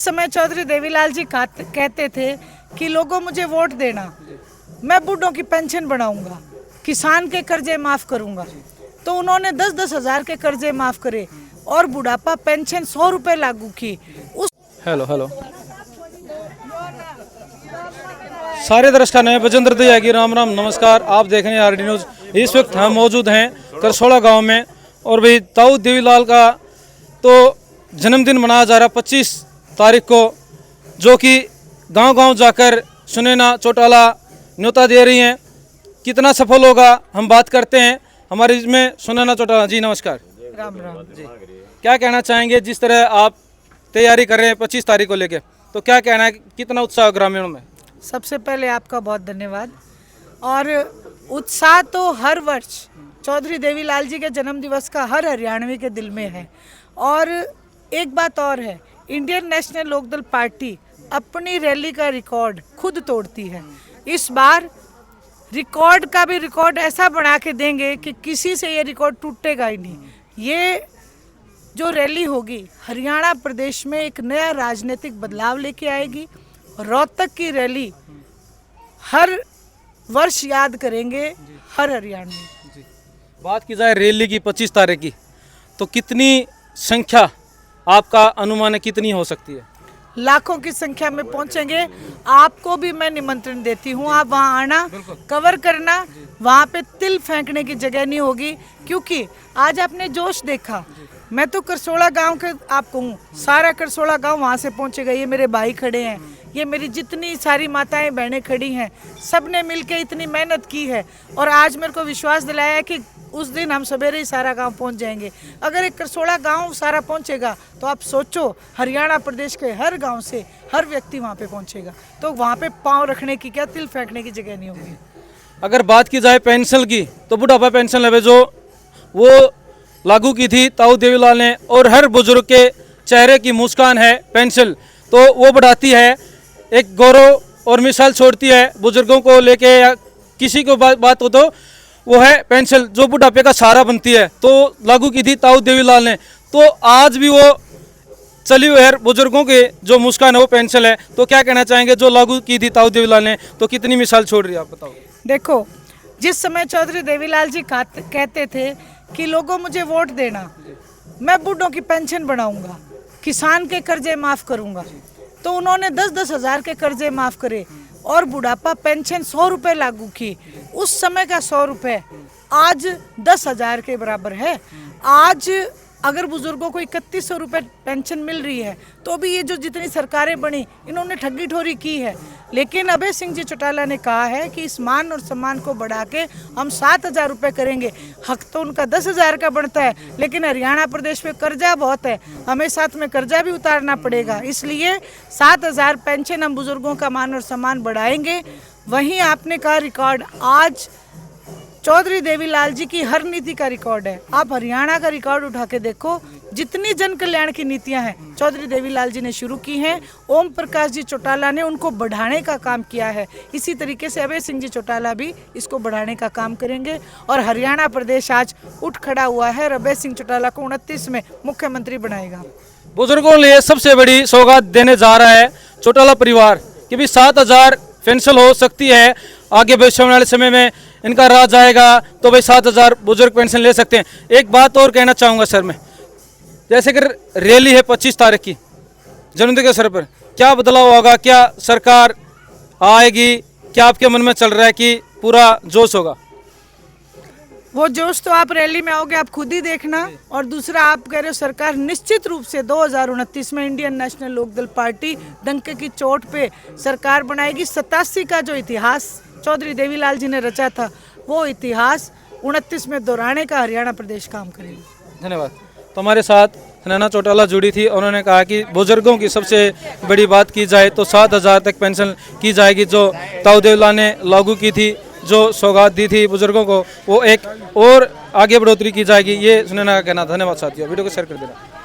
समय चौधरी देवीलाल जी कहते थे कि लोगों मुझे वोट देना, मैं बूढ़ों की पेंशन बढ़ाऊंगा, किसान के कर्जे माफ करूंगा। तो उन्होंने 10-10 हजार के कर्जे माफ करे और बुढ़ापा पेंशन 100 रुपए लागू की। उस हेलो सारे दर्शकों ने बजेंद्र दया की राम राम नमस्कार। आप देख रहे हैं आरडी न्यूज। इस वक्त हम मौजूद हैं करसोड़ा गांव में और भाई ताऊ देवीलाल का तो जन्मदिन मनाया जा रहा 25 तारीख को, जो कि गांव-गांव जाकर सुनैना चौटाला न्योता दे रही हैं। कितना सफल होगा हम बात करते हैं हमारे इसमें सुनैना चौटाला जी। नमस्कार। राम राम जी। क्या कहना चाहेंगे, जिस तरह आप तैयारी कर रहे हैं 25 तारीख को लेके, तो क्या कहना है, कितना उत्साह ग्रामीणों में? सबसे पहले आपका बहुत धन्यवाद। और उत्साह तो हर वर्ष चौधरी देवीलाल जी के जन्म दिवस का हर हरियाणवी के दिल में है। और एक बात और है, इंडियन नेशनल लोकदल पार्टी अपनी रैली का रिकॉर्ड खुद तोड़ती है। इस बार रिकॉर्ड का भी रिकॉर्ड ऐसा बना के देंगे कि किसी से ये रिकॉर्ड टूटेगा ही नहीं। ये जो रैली होगी हरियाणा प्रदेश में एक नया राजनीतिक बदलाव लेके आएगी। रोहतक की रैली हर वर्ष याद करेंगे हर हरियाणवी। बात की जाए रैली की 25 तारीख की, तो कितनी संख्या आपका अनुमान है, कितनी हो सकती है? लाखों की संख्या में पहुंचेंगे। आपको भी मैं निमंत्रण देती हूं, आप वहां आना, कवर करना। वहां पे तिल फेंकने की जगह नहीं होगी, क्योंकि आज आपने जोश देखा। मैं तो करसोड़ा गांव के आपको हूँ, सारा करसोड़ा गांव वहां से पहुंचेगा। ये मेरे भाई खड़े हैं, ये मेरी जितनी सारी माताएं बहनें खड़ी हैं, सब ने मिलकर इतनी मेहनत की है। और आज मेरे को विश्वास दिलाया है कि उस दिन हम सवेरे ही सारा गांव पहुंच जाएंगे। अगर एक करसोड़ा गांव सारा पहुंचेगा तो आप सोचो हरियाणा प्रदेश के हर गांव से हर व्यक्ति वहां पे पहुंचेगा। तो वहां पे पांव रखने की क्या, तिल फेंकने की जगह नहीं होगी। अगर बात की जाए पेंशन की, तो बुढ़ापा पेंशन है जो वो लागू की थी ताऊ देवीलाल ने, और हर बुजुर्ग के चेहरे की मुस्कान है पेंशन, तो वो बढ़ाती है, एक गौरव और मिसाल छोड़ती है बुजुर्गों को लेके या किसी को बात हो तो वो है पेंशन, जो बुढ़ापे का सहारा बनती है। तो लागू की थी ताऊ देवीलाल ने, तो आज भी वो चली हुई है बुजुर्गों के जो मुस्कान है वो पेंशन है। तो क्या कहना चाहेंगे, जो लागू की थी ताऊ देवीलाल ने, तो कितनी मिसाल छोड़ रही है, आप बताओ। देखो, जिस समय चौधरी देवीलाल जी कहते थे कि लोगों मुझे वोट देना, मैं बूढ़ों की पेंशन बढ़ाऊंगा, किसान के कर्जे माफ करूंगा। तो उन्होंने 10-10 हजार के कर्जे माफ करे और बुढ़ापा पेंशन 100 रुपए लागू की। उस समय का 100 रुपए आज 10 हजार के बराबर है। आज अगर बुजुर्गों को 3100 रुपये पेंशन मिल रही है, तो भी ये जो जितनी सरकारें बनी इन्होंने ठगी ठोरी की है। लेकिन अभय सिंह जी चौटाला ने कहा है कि इस मान और सम्मान को बढ़ा के हम 7000 रुपये करेंगे। हक तो उनका 10 हजार का बनता है, लेकिन हरियाणा प्रदेश में कर्जा बहुत है, हमें साथ में कर्जा भी उतारना पड़ेगा। इसलिए 7000 पेंशन हम बुजुर्गों का मान और सम्मान बढ़ाएंगे। वहीं आपने कहा रिकॉर्ड, आज चौधरी देवीलाल जी की हर नीति का रिकॉर्ड है। आप हरियाणा का रिकॉर्ड उठा के देखो, जितनी जन कल्याण की नीतियां हैं चौधरी देवीलाल जी ने शुरू की हैं, ओम प्रकाश जी चौटाला ने उनको बढ़ाने का काम किया है। इसी तरीके से अभय सिंह जी चौटाला भी इसको बढ़ाने का काम करेंगे। और हरियाणा प्रदेश आज उठ खड़ा हुआ है और अभय सिंह चौटाला को 29 में मुख्यमंत्री बनाएगा। बुजुर्गों के लिए सबसे बड़ी सौगात देने जा रहा है चौटाला परिवार कि भी 7000 पेंशन हो सकती है। आगे भविष्य वाले समय में इनका राज आएगा तो भाई 7000 बुजुर्ग पेंशन ले सकते हैं। एक बात और कहना चाहूँगा सर मैं, जैसे कि रैली है 25 तारीख की जन्मदिन के अवसर पर, क्या बदलाव होगा, क्या सरकार आएगी, क्या आपके मन में चल रहा है कि पूरा जोश होगा? वो जोश तो आप रैली में आओगे, आप खुद ही देखना। और दूसरा, आप कह रहे हो सरकार, निश्चित रूप से 2029 में इंडियन नेशनल लोकदल पार्टी डंके की चोट पे सरकार बनाएगी। 87 का जो इतिहास चौधरी देवीलाल जी ने रचा था, वो इतिहास 29 में दोहराने का हरियाणा प्रदेश काम करेगा। धन्यवाद। तो हमारे साथ सुनैना चौटाला जुड़ी थी, उन्होंने कहा कि बुजुर्गों की सबसे बड़ी बात की जाए तो 7000 तक पेंशन की जाएगी, जो ताऊ देवीलाल ने लागू की थी, जो सौगात दी थी बुजुर्गों को, वो एक और आगे बढ़ोतरी की जाएगी, ये सुनैना का कहना। धन्यवाद साथियों, वीडियो को शेयर कर देना।